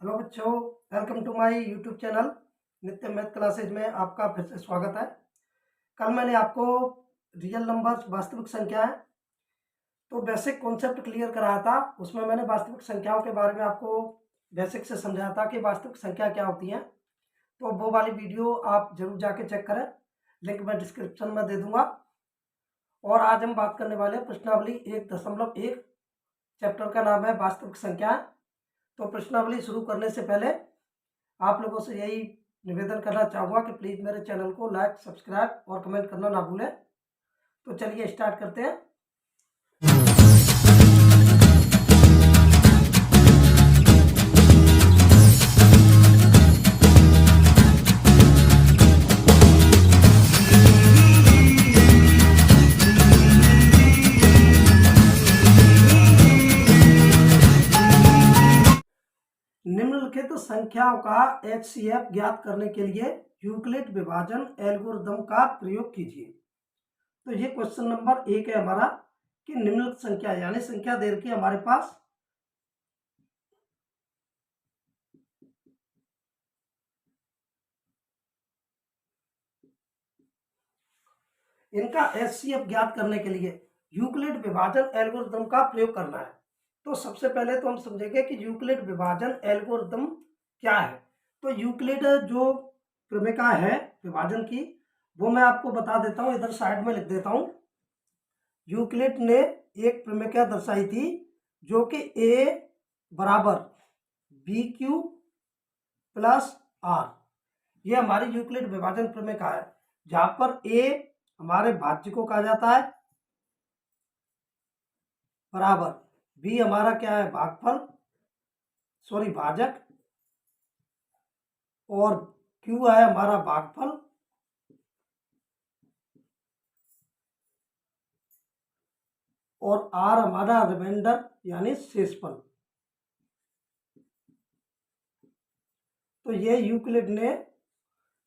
Hello बच्चों, welcome to my YouTube channel Nitya math classes में आपका फिर से स्वागत है। कल मैंने आपको रियल नंबर्स वास्तविक संख्याएं तो बेसिक कॉन्सेप्ट क्लियर कराया था। उसमें मैंने वास्तविक संख्याओं के बारे में आपको बेसिक से समझाया था कि वास्तविक संख्या क्या होती हैं। तो वो वाली वीडियो आप जरूर जाके चेक करें, लिंक मैं डिस्क्रिप्शन में दे दूंगा। और आज हम बात करने वाले हैं प्रश्नावली 1.1। चैप्टर का नाम है वास्तविक संख्या। तो प्रश्नावली शुरू करने से पहले आप लोगों से यही निवेदन करना चाहूँगा कि प्लीज़ मेरे चैनल को लाइक, सब्सक्राइब और कमेंट करना ना भूलें। तो चलिए स्टार्ट करते हैं। निम्नलिखित संख्याओं का एचसीएफ ज्ञात करने के लिए यूक्लिड विभाजन एल्गोरिथम का प्रयोग कीजिए। तो ये क्वेश्चन नंबर 1 है हमारा कि निम्नलिखित संख्या यानी संख्या दे रखी है हमारे पास। इनका एचसीएफ ज्ञात करने के लिए यूक्लिड विभाजन एल्गोरिथम का प्रयोग करना है। तो सबसे पहले तो हम समझेंगे कि यूक्लिड विभाजन एल्गोरिथम क्या है। तो यूक्लिड जो प्रमेय है विभाजन की, वो मैं आपको बता देता हूँ, इधर साइड में लिख देता हूँ। यूक्लिड ने एक प्रमेय दर्शाई थी जो कि ए बराबर बी क्यू प्लस आर, ये हमारी यूक्लिड विभाजन प्रमेय का है, जहां पर ए हमारे भाज्य को कहा जाता है बराबर बी हमारा क्या है भागफल भाजक, और क्यू है हमारा भागफल और आर हमारा रिमाइंडर यानी शेषफल। तो ये यूक्लिड ने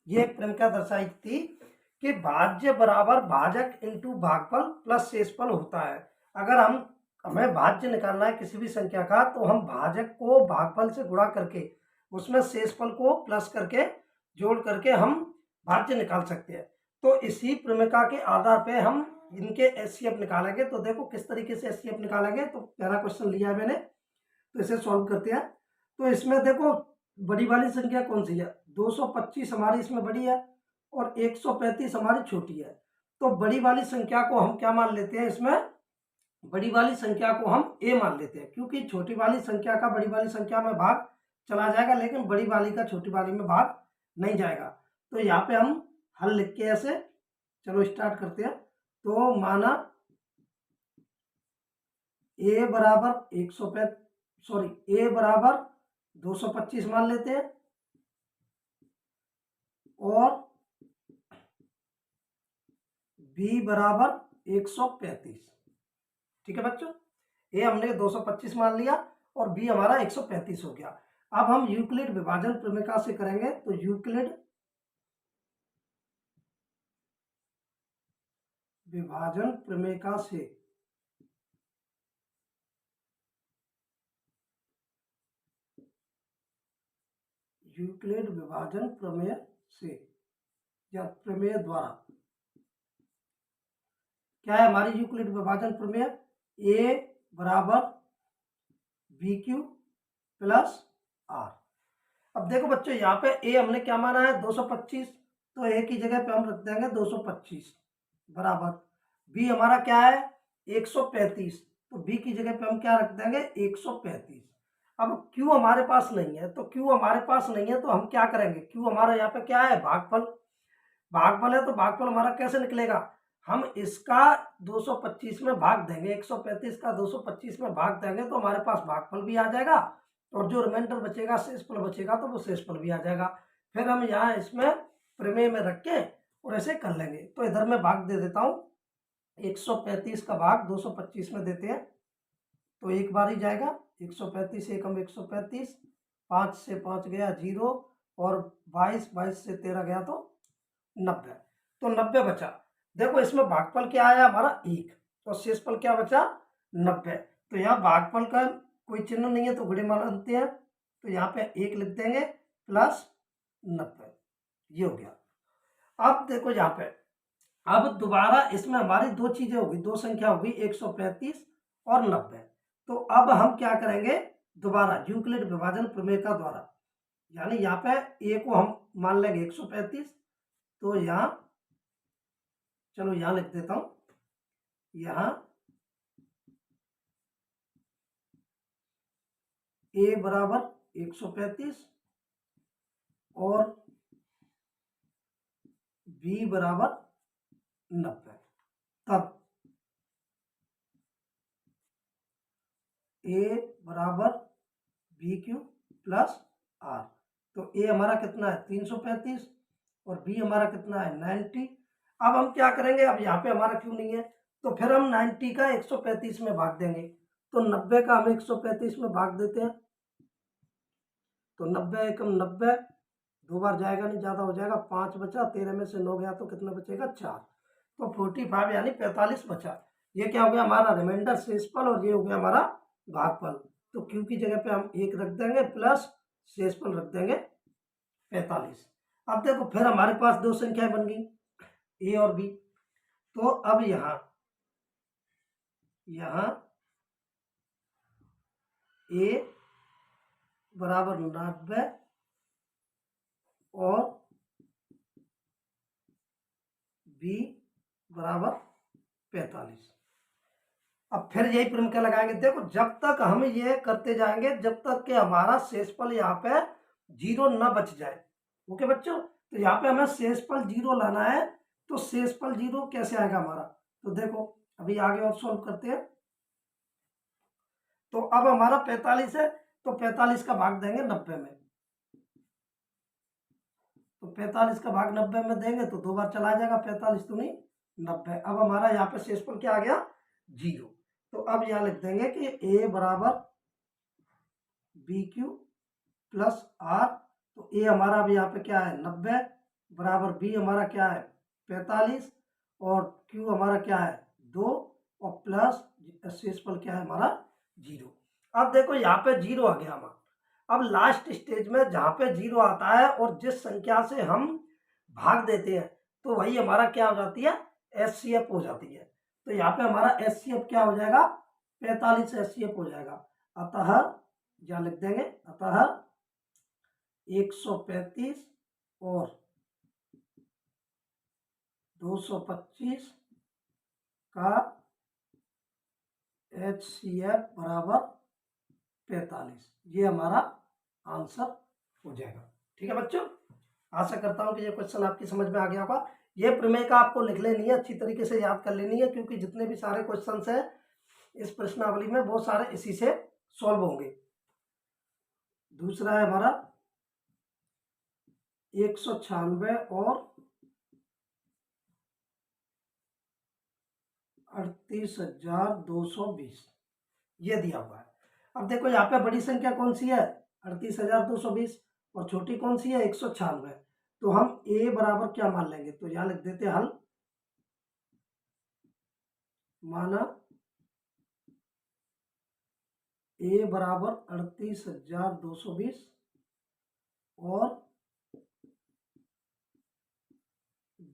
ये प्रमेय दर्शाई थी कि भाज्य बराबर भाजक इंटू भागफल प्लस शेषफल होता है। अगर हमें भाज्य निकालना है किसी भी संख्या का, तो हम भाजक को भागफल से गुणा करके उसमें शेषफल को प्लस करके जोड़ करके हम भाज्य निकाल सकते हैं। तो इसी प्रमेय के आधार पे हम इनके एचसीएफ निकालेंगे। तो देखो किस तरीके से एचसीएफ निकालेंगे। तो पहला क्वेश्चन लिया है मैंने, तो इसे सॉल्व करते हैं। तो इसमें देखो बड़ी वाली संख्या कौन सी है, 225 हमारी इसमें बड़ी है और 135 हमारी छोटी है। तो बड़ी वाली संख्या को हम क्या मान लेते हैं, इसमें बड़ी वाली संख्या को हम ए मान लेते हैं, क्योंकि छोटी वाली संख्या का बड़ी वाली संख्या में भाग चला जाएगा, लेकिन बड़ी वाली का छोटी वाली में भाग नहीं जाएगा। तो यहाँ पे हम हल लिख के ऐसे चलो स्टार्ट करते हैं। तो माना ए बराबर 225 मान लेते हैं और बी बराबर 135। ठीक है बच्चों, ए हमने 225 मान लिया और बी हमारा 135 हो गया। अब हम यूक्लिड विभाजन प्रमेय से करेंगे। तो यूक्लिड विभाजन प्रमेय से यूक्लिड विभाजन प्रमेय से या प्रमेय द्वारा क्या है हमारी यूक्लिड विभाजन प्रमेय, ए बराबर बी क्यू प्लस आर। अब देखो बच्चों, यहाँ पे ए हमने क्या माना है 225, तो ए की जगह पे हम रख देंगे 225 बराबर बी हमारा क्या है 135, तो बी की जगह पे हम क्या रख देंगे 135। अब क्यू हमारे पास नहीं है, तो क्यू हमारे पास नहीं है तो हम क्या करेंगे, क्यू हमारा यहाँ पे क्या है भागफल है, तो भागफल हमारा कैसे निकलेगा, हम इसका 225 में भाग देंगे, 135 का 225 में भाग देंगे तो हमारे पास भागफल भी आ जाएगा और जो रिमाइंडर बचेगा शेषफल बचेगा तो वो शेषफल भी आ जाएगा। फिर हम यहाँ इसमें प्रमेय में रख के और ऐसे कर लेंगे। तो इधर मैं भाग दे देता हूँ, 135 का भाग 225 में देते हैं तो एक बार ही जाएगा, 135 एकम 135, 5 से 5 गया 0 और 22 से 13 गया तो 90, तो 90 बचा। देखो इसमें भागफल क्या आया हमारा 1 और शेषफल क्या बचा 90। तो यहाँ भागफल का कोई चिन्ह नहीं है तो गुणे मानते हैं, तो यहाँ पे 1 लिख देंगे प्लस 90, ये हो गया। अब देखो यहाँ पे, अब दोबारा इसमें हमारी दो चीजें होगी, दो संख्या होगी 135 और 90। तो अब हम क्या करेंगे, दोबारा यूक्लिड विभाजन प्रमेय का द्वारा, यानी यहाँ पे ए को हम मान लेंगे 135, तो यहाँ चलो यहाँ लिख देता हूं, यहाँ ए बराबर 135 और बी बराबर 90, तब ए बराबर बी क्यू प्लस आर। तो ए हमारा कितना है 335 और बी हमारा कितना है 90। अब हम क्या करेंगे, अब यहाँ पे हमारा क्यों नहीं है, तो फिर हम 90 का 135 में भाग देंगे, तो 90 का हम 135 में भाग देते हैं, तो 90 एकम 90, दो बार जाएगा नहीं, ज़्यादा हो जाएगा, 5 बचा, 13 में से 9 गया तो कितना बचेगा 4, तो 45 यानी 45 बचा। ये क्या हो गया हमारा रिमाइंडर शेषफल और ये हो गया हमारा भागफल। तो क्यू की जगह पे हम 1 रख देंगे प्लस शेषफल रख देंगे 45। अब देखो फिर हमारे पास दो संख्याएं बन गई ए और बी। तो अब यहाँ ए बराबर 90 और बी बराबर 45। अब फिर यही प्रमेय क्या लगाएंगे, देखो जब तक हम ये करते जाएंगे जब तक कि हमारा शेषफल यहाँ पे 0 न बच जाए। ओके बच्चों, तो यहाँ पे हमें शेषफल 0 लाना है, तो शेषफल 0 कैसे आएगा हमारा, तो देखो अभी आगे और सॉल्व करते हैं। तो अब हमारा 45 है, तो 45 का भाग देंगे 90 में, तो 45 का भाग 90 में देंगे तो दो बार चला जाएगा, 45 दूनी 90। अब हमारा यहाँ पे शेषफल क्या आ गया 0। तो अब यहाँ लिख देंगे कि ए बराबर बी क्यू प्लस आर। तो ए हमारा अभी यहाँ पे क्या है 90 बराबर बी हमारा क्या है 45 और क्यू हमारा क्या है 2 और प्लस शेषफल क्या है हमारा 0। अब देखो यहाँ पे 0 आ गया हमारा। अब लास्ट स्टेज में जहाँ पे 0 आता है और जिस संख्या से हम भाग देते हैं तो वही हमारा क्या हो जाती है एचसीएफ हो जाती है। तो यहाँ पे हमारा एचसीएफ क्या हो जाएगा 45 एचसीएफ हो जाएगा। अतः क्या लिख देंगे, अतः 135 और 225 का एचसीएफ बराबर 45, ये हमारा आंसर हो जाएगा। ठीक है बच्चों, आशा करता हूं कि ये क्वेश्चन आपकी समझ में आ गया होगा। ये प्रमेय का आपको लिख लेनी है, अच्छी तरीके से याद कर लेनी है, क्योंकि जितने भी सारे क्वेश्चंस हैं इस प्रश्नावली में वो सारे इसी से सॉल्व होंगे। दूसरा है हमारा 196 और 38,220 ये दिया हुआ है। अब देखो यहाँ पे बड़ी संख्या कौन सी है 38,220 और छोटी कौन सी है 196। तो हम ए बराबर क्या मान लेंगे, तो यहाँ लिख देते हल, माना ए बराबर 38,220 और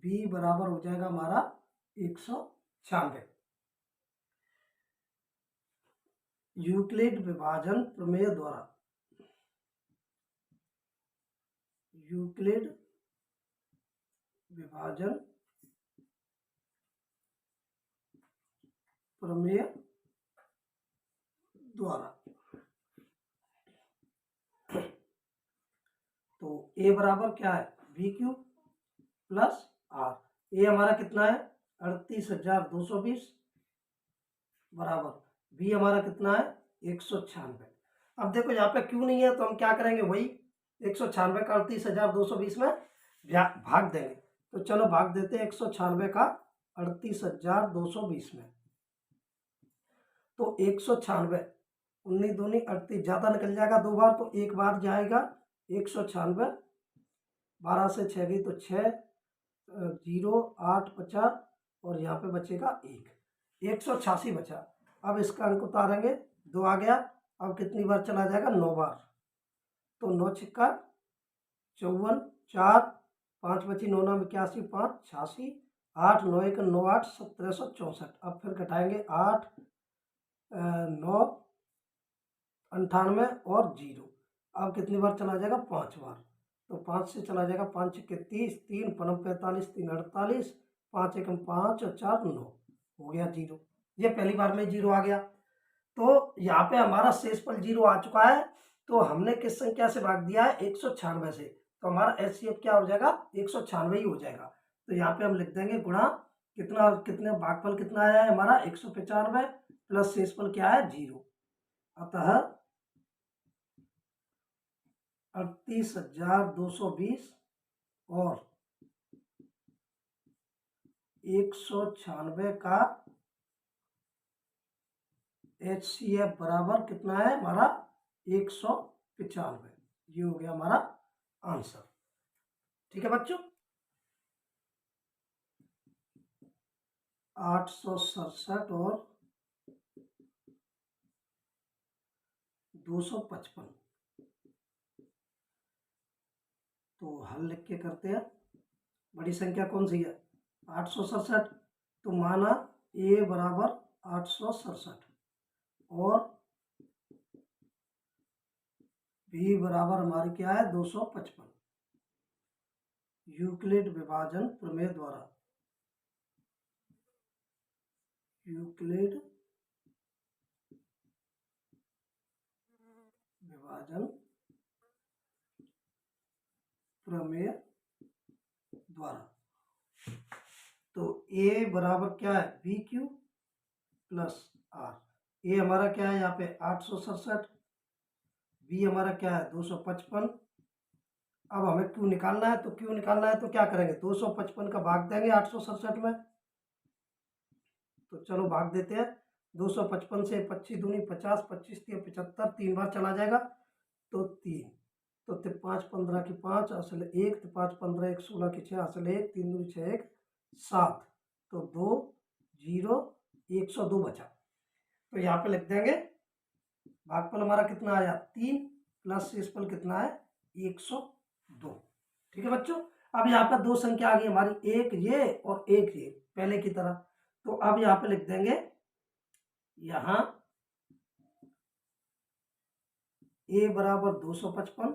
बी बराबर हो जाएगा हमारा 196। यूक्लिड विभाजन प्रमेय द्वारा, यूक्लिड विभाजन प्रमेय द्वारा, तो ए बराबर क्या है B Q plus R. A हमारा कितना है 38,220 बराबर बी हमारा कितना है 196। अब देखो यहाँ पे क्यों नहीं है तो हम क्या करेंगे, वही 196 का 38,220 में भाग देंगे। तो चलो भाग देते हैं 196 का 38,220 में। तो 196 19 दूनी 38 ज़्यादा निकल जाएगा दो बार, तो एक बार जाएगा 196, 12 से 6 गई तो 6, 0 8 50 और यहाँ पे बचेगा 186 बचा। अब इसका अंक उतारेंगे 2 आ गया, अब कितनी बार चला जाएगा 9 बार, तो 9 छिक्का 54, 4 5 बची 9 9 81, 5 86, 8 9 1 9 8 1764। अब फिर घटाएंगे 8 9 98 और 0। अब कितनी बार चला जाएगा? 5 बार। तो 5 से चला जाएगा, 5 छक्के 30, 3 5 45, 3 48, 5 एकम 5 और 4 9, हो गया 0। ये पहली बार में 0 आ गया। तो यहाँ पे हमारा शेषफल 0 आ चुका है। तो हमने किस संख्या से भाग दिया है? 196 से। तो हमारा एचसीएफ क्या हो जाएगा? 196 ही हो जाएगा। तो यहाँ पे हम लिख देंगे गुणा कितना, कितने भागफल कितना आया है हमारा? 195 प्लस शेषफल क्या है? 0। अतः 38,220 और 196 का HCF बराबर कितना है हमारा? 195। ये हो गया हमारा आंसर। ठीक है बच्चों, 867 और 255। तो हल लिख के करते हैं। बड़ी संख्या कौन सी है? 867। तो माना ए बराबर 867 और बी बराबर हमारी क्या है? 255। यूक्लिड विभाजन प्रमेय द्वारा, यूक्लिड विभाजन प्रमेय द्वारा। तो ए बराबर क्या है? B Q plus R. A हमारा क्या है यहाँ पे? 867। बी हमारा क्या है? 255। अब हमें क्यू निकालना है। तो क्यू निकालना है तो क्या करेंगे? 255 का भाग देंगे 867 में। तो चलो भाग देते हैं। 255 से 25 दूनी 50, 25 3 75, 3 बार चला जाएगा तो 3। तो 5 15 की 5 असल 1, 5 15 1 16 की 6 असल 1, 3 दूनी 6 1 7। तो 2 0 102 बचा। तो यहाँ पे लिख देंगे भागफल हमारा कितना आया? 3 प्लस शेषफल कितना है? 102। ठीक है बच्चों। अब यहाँ पे दो संख्या आ गई हमारी, एक ये और एक ये, पहले की तरह। तो अब यहाँ पे लिख देंगे, यहाँ ए बराबर 255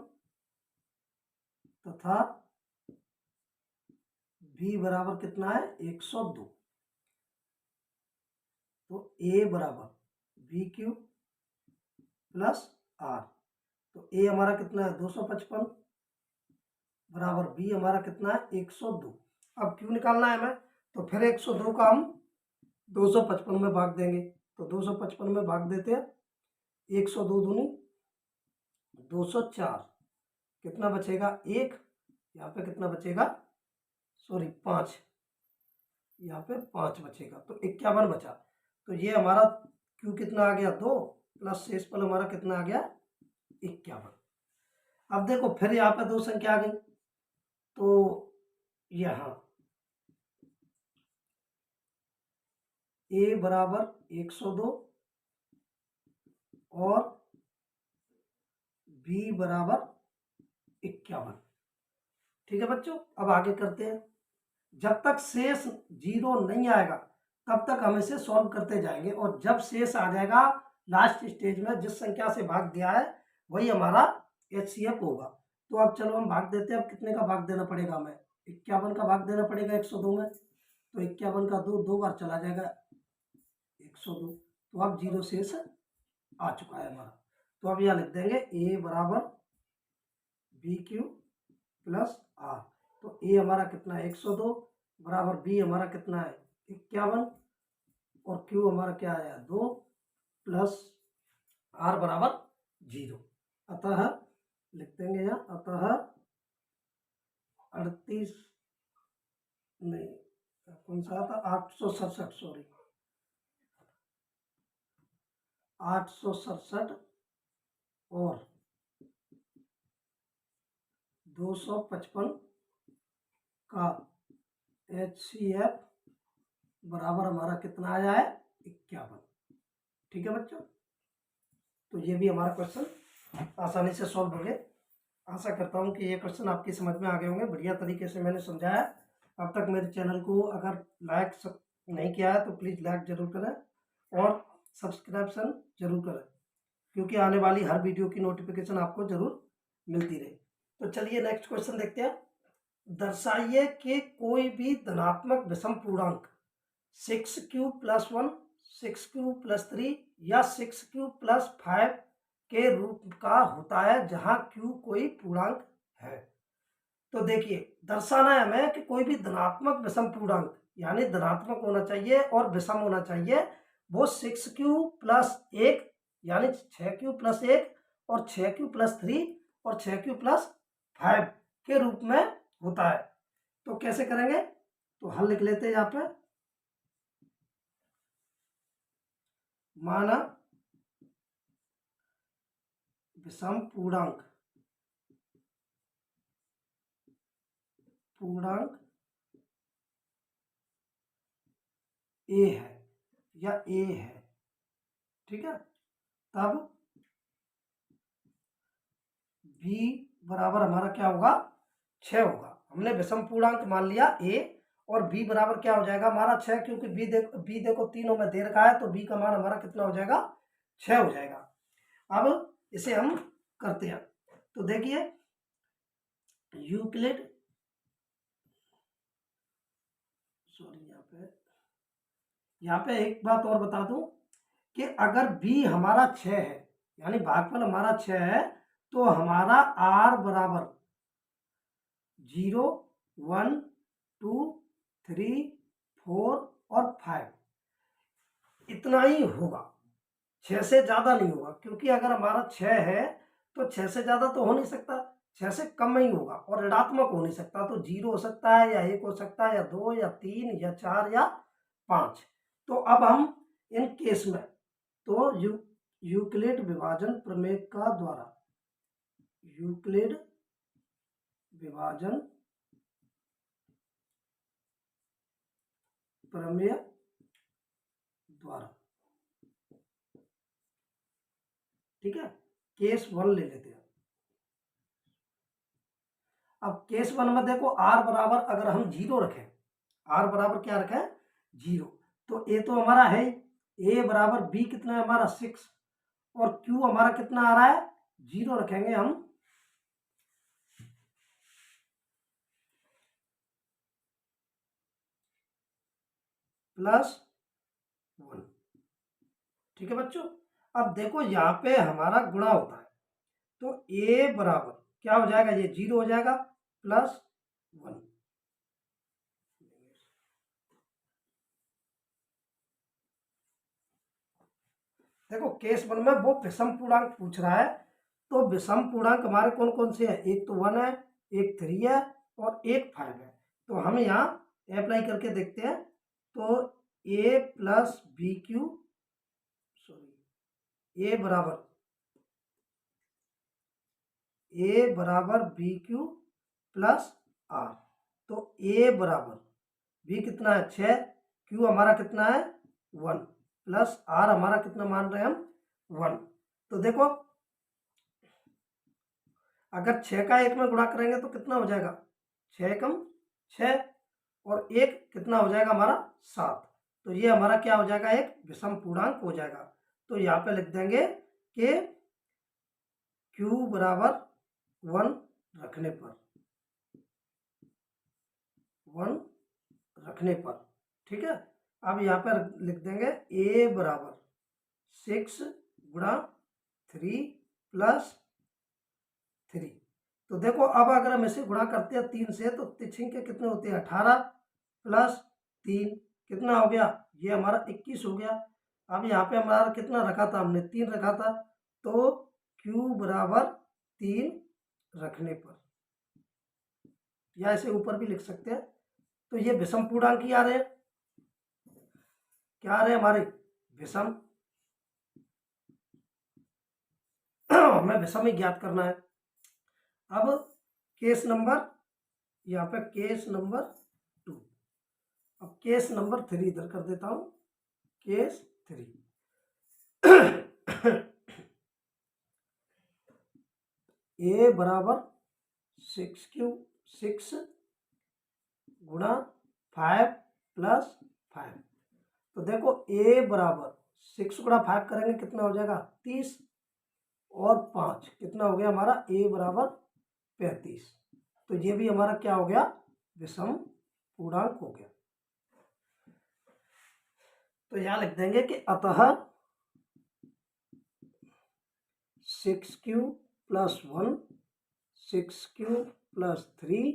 तथा बी बराबर कितना है? 102। तो ए बराबर बी क्यू प्लस आर। तो ए हमारा कितना है? 255 बराबर बी हमारा कितना है? 102। अब क्यू निकालना है हमें। तो फिर 102 का हम 255 में भाग देंगे। तो 255 में भाग देते हैं। 102 दूनी 204। कितना बचेगा? 1। यहाँ पे कितना बचेगा? सॉरी 5। यहाँ पे 5 बचेगा। तो 51 बचा। तो ये हमारा क्यू कितना आ गया? 2 प्लस शेषफल हमारा कितना आ गया? 51। अब देखो फिर यहाँ पे दो संख्या आ गई। तो यहाँ ए बराबर 102 और बी बराबर 51। ठीक है बच्चों, अब आगे करते हैं। जब तक शेष 0 नहीं आएगा तब तक हम इसे सॉल्व करते जाएंगे, और जब शेष आ जाएगा लास्ट स्टेज में, जिस संख्या से भाग दिया है वही हमारा एचसीएफ होगा। तो अब चलो हम भाग देते हैं। अब कितने का भाग देना पड़ेगा हमें? 51 का भाग देना पड़ेगा 102 में। तो 51 का 2 बार चला जाएगा 102। तो अब 0 शेष आ चुका है हमारा। तो अब यहाँ लिख देंगे ए बराबर बी क्यू प्लस आर। तो ए हमारा कितना है? 102 बराबर बी हमारा कितना है? 51 और क्यू हमारा क्या आया? 2 प्लस आर बराबर 0। अतः लिख देंगे यहाँ, अतः 38 नहीं, कौन सा था? 867, सॉरी 867 और 255 का HCF बराबर हमारा कितना आया है? 51। ठीक है बच्चों, तो ये भी हमारा क्वेश्चन आसानी से सॉल्व हो गए। आशा करता हूँ कि ये क्वेश्चन आपकी समझ में आ गए होंगे। बढ़िया तरीके से मैंने समझाया। अब तक मेरे चैनल को अगर लाइक नहीं किया है तो प्लीज़ लाइक ज़रूर करें और सब्सक्रिप्शन ज़रूर करें, क्योंकि आने वाली हर वीडियो की नोटिफिकेशन आपको ज़रूर मिलती रहे। तो चलिए नेक्स्ट क्वेश्चन देखते हैं। दर्शाइए कि कोई भी धनात्मक विषम पूर्णांक 6q+1, 6q+3 या 6q+5 के रूप का होता है जहां q कोई पूर्णांक है। तो देखिए, दर्शाना है हमें कि कोई भी धनात्मक विषम पूर्णांक, यानी धनात्मक होना चाहिए और विषम होना चाहिए, वो 6q+1 यानी 6q+1 और 6q+3 और 6q+5 के रूप में होता है। तो कैसे करेंगे, तो हल लिख लेते हैं यहाँ पे। माना विषम पूर्णांक ए है या ए है, ठीक है। तब b बराबर हमारा क्या होगा, 6 होगा। हमने विषम पूर्णांक मान लिया a और b बराबर क्या हो जाएगा हमारा 6, क्योंकि b देखो तीनों में दे रखा है, तो b का मान हमारा कितना हो जाएगा, 6 हो जाएगा। अब इसे हम करते हैं। तो देखिए, यूक्लिड, सॉरी यहाँ पे एक बात और बता दूं कि अगर b हमारा 6 है, यानी भागफल हमारा 6 है, तो हमारा r बराबर 0, 1, 2, 3, 4 और 5 इतना ही होगा, 6 से ज़्यादा नहीं होगा। क्योंकि अगर हमारा 6 है तो 6 से ज़्यादा तो हो नहीं सकता, 6 से कम ही होगा और ऋणात्मक हो नहीं सकता। तो 0 हो सकता है या 1 हो सकता है या 2 या 3 या 4 या 5। तो अब हम इन केस में तो यूक्लिड विभाजन प्रमेय का द्वारा, यूक्लिड विभाजन प्रमेय द्वारा, ठीक है, केस 1 ले लेते हैं। अब केस 1 में देखो r बराबर अगर हम 0 रखें, r बराबर क्या रखें, 0, तो a तो हमारा है, a बराबर b कितना है हमारा 6 और q हमारा कितना आ रहा है, 0 रखेंगे हम। +1, ठीक है बच्चों। अब देखो यहाँ पे हमारा गुणा होता है, तो a बराबर क्या हो जाएगा, ये 0 हो जाएगा, +1। देखो केस 1 में वो विषम पूर्णांक पूछ रहा है, तो विषम पूर्णांक हमारे कौन कौन से हैं, एक तो 1 है, एक 3 है और एक 5 है। तो हम यहाँ अप्लाई करके देखते हैं। तो a plus b q, sorry a बराबर बी क्यू प्लस आर। तो a बराबर b कितना है 6, q हमारा कितना है 1 प्लस r हमारा कितना मान रहे हैं हम 1। तो देखो अगर 6 का 1 में गुणा करेंगे तो कितना हो जाएगा, 6 कम 6 और 1 कितना हो जाएगा हमारा 7। तो ये हमारा क्या हो जाएगा, एक विषम पूर्णांक हो जाएगा। तो यहाँ पे लिख देंगे कि q बराबर 1 रखने पर, 1 रखने पर, ठीक है। अब यहाँ पर लिख देंगे a बराबर 6 गुणा 3 प्लस 3। तो देखो अब अगर हम इसे गुणा करते हैं 3 से, तो 3 के कितने होते हैं 18 प्लस 3 कितना हो गया, ये हमारा 21 हो गया। अब यहाँ पे हमारा कितना रखा था, हमने 3 रखा था, तो q बराबर 3 रखने पर, या इसे ऊपर भी लिख सकते हैं। तो ये विषम पूर्णांक ही आ रहे हैं, क्या आ रहे हैं हमारे, विषम। हमें विषम ही ज्ञात करना है। अब केस नंबर, यहाँ पे केस नंबर 2। अब केस नंबर 3 इधर कर देता हूं, केस 3। a बराबर 6 6 गुणा 5 प्लस 5। तो देखो ए बराबर 6 गुणा 5 करेंगे कितना हो जाएगा 30 और 5 कितना हो गया हमारा ए बराबर 35। तो ये भी हमारा क्या हो गया विषम पूर्णांक हो गया। तो यहां लिख देंगे कि अतः 6q प्लस 1 6q प्लस 3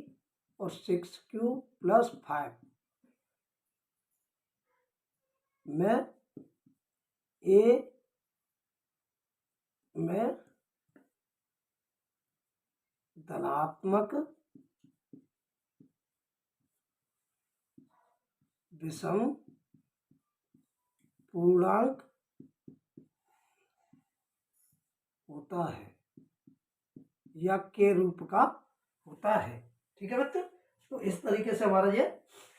और 6q प्लस 5 में ए में धनात्मक विषम पूर्णांक होता है या के रूप का होता है। ठीक है बच्चों, तो इस तरीके से हमारा ये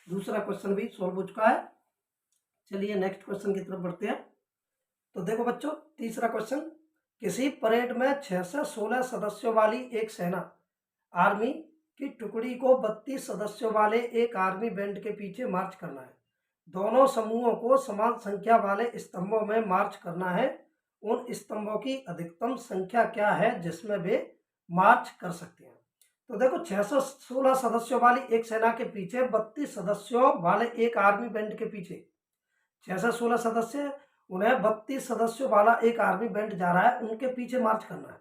दूसरा क्वेश्चन भी सॉल्व हो चुका है। चलिए नेक्स्ट क्वेश्चन की तरफ बढ़ते हैं। तो देखो बच्चों तीसरा क्वेश्चन, किसी परेड में 6 से 16 सदस्यों वाली एक सेना आर्मी की टुकड़ी को 32 सदस्यों वाले एक आर्मी बैंड के पीछे मार्च करना है। दोनों समूहों को समान संख्या वाले स्तंभों में मार्च करना है। उन स्तंभों की अधिकतम संख्या क्या है जिसमें वे मार्च कर सकते हैं। तो देखो 616 सदस्यों वाली एक सेना के पीछे 32 सदस्यों वाले एक आर्मी बैंड के पीछे 616 सदस्य, उन्हें 32 सदस्यों वाला एक आर्मी बैंड जा रहा है, उनके पीछे मार्च करना है।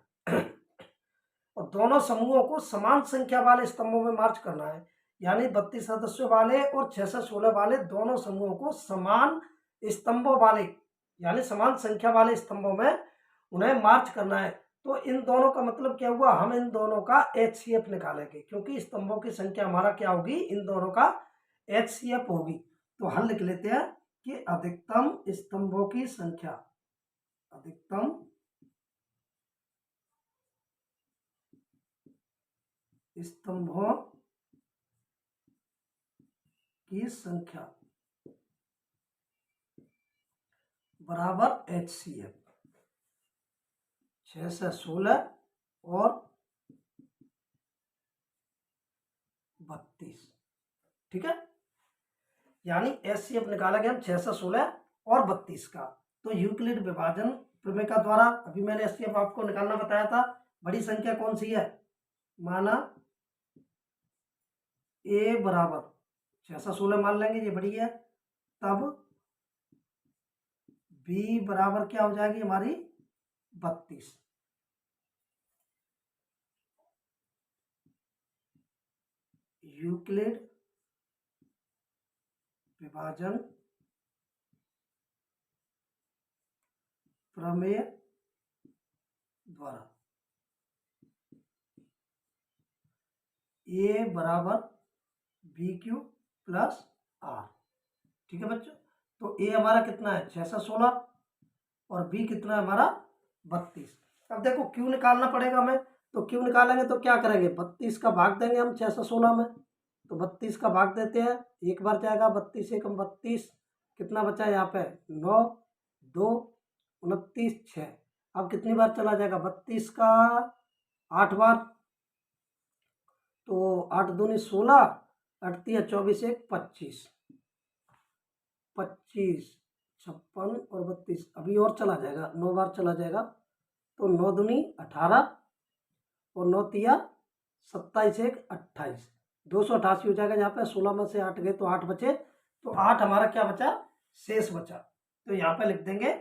और दोनों समूहों को समान संख्या वाले स्तंभों में मार्च करना है, यानी 32 सदस्यों वाले और 6 से 16 वाले दोनों समूहों को समान स्तंभों वाले यानी समान संख्या वाले स्तंभों में उन्हें मार्च करना है। तो इन दोनों का मतलब क्या हुआ, हम इन दोनों का HCF निकालेंगे क्योंकि स्तंभों की संख्या हमारा क्या होगी, इन दोनों का HCF होगी। तो हल लिख लेते हैं कि अधिकतम स्तंभों की संख्या, अधिकतम स्तंभों की संख्या बराबर HCF 6 से 16 और 32। ठीक है, यानी HCF निकाला गया 6 से 16 और 32 का। तो यूक्लिड विभाजन प्रमेय का द्वारा अभी मैंने HCF आपको निकालना बताया था। बड़ी संख्या कौन सी है, माना ए बराबर 6 से 16 मान लेंगे, ये बड़ी है। तब बी बराबर क्या हो जाएगी हमारी 32। यूक्लिड विभाजन प्रमेय द्वारा ए बराबर बी क्यू प्लस आर। ठीक है बच्चों, तो ए हमारा कितना है 6 से 16 और बी कितना है हमारा 32। अब देखो क्यू निकालना पड़ेगा हमें, तो क्यू निकालेंगे तो क्या करेंगे 32 का भाग देंगे हम 6 से 16 में। तो 32 का भाग देते हैं, एक बार जाएगा 32 एकम 32, कितना बचा है यहाँ पे 9 2 29 6। अब कितनी बार चला जाएगा 32 का 8 बार, तो 8 दूनी 16, 8 तिया 24 1 25 25 56 और 32, अभी और चला जाएगा 9 बार चला जाएगा, तो 9 दूनी 18 और 9 तिया 27 1 28, 288 हो जाएगा। यहाँ पे 16 में से 8 गए तो 8 बचे, तो 8 हमारा क्या बचा शेष बचा। तो यहाँ पे लिख देंगे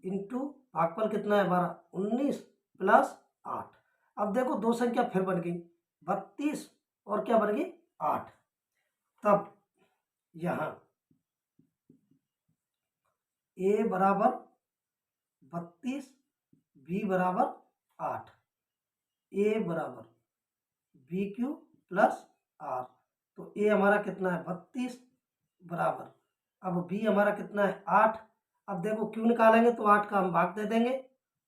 इंटू भागफल कितना है हमारा 19 प्लस 8। अब देखो दो संख्या फिर बन गई 32 और क्या बन गई 8। तब यहाँ ए बराबर 32 बी बराबर 8, ए बराबर बी क्यू प्लस आर। तो ए हमारा कितना है 32 बराबर, अब बी हमारा कितना है 8। अब देखो क्यू निकालेंगे तो 8 का हम भाग दे देंगे,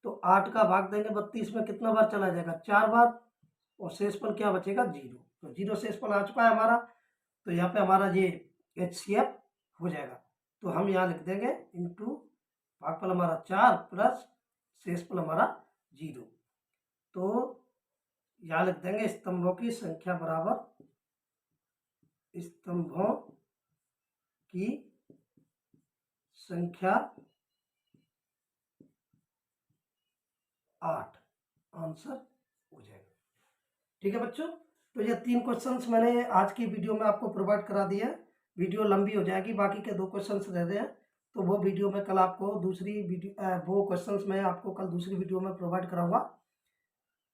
तो 8 का भाग देंगे 32 में कितना बार चला जाएगा 4 बार, और शेषफल क्या बचेगा 0। तो 0 शेषफल आ चुका है हमारा, तो यहाँ पे हमारा ये HCF हो जाएगा। तो हम यहाँ लिख देंगे इंटू भागफल हमारा 4 प्लस शेषफल हमारा 0। तो यहाँ लिख देंगे स्तंभों की संख्या बराबर स्तंभों की संख्या 8 आंसर हो जाएगा। ठीक है बच्चों, तो ये 3 क्वेश्चंस मैंने आज की वीडियो में आपको प्रोवाइड करा दिया है। वीडियो लंबी हो जाएगी, बाकी के 2 क्वेश्चंस रह गए हैं, तो वो वीडियो में कल आपको दूसरी वीडियो वो क्वेश्चंस मैं आपको कल दूसरी वीडियो में प्रोवाइड कराऊंगा।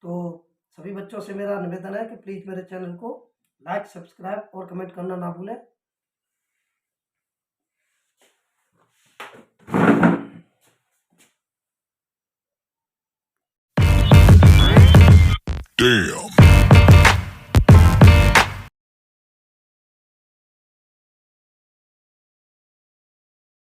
तो सभी बच्चों से मेरा निवेदन है कि प्लीज़ मेरे चैनल को लाइक, सब्सक्राइब और कमेंट करना ना भूलें। Damn.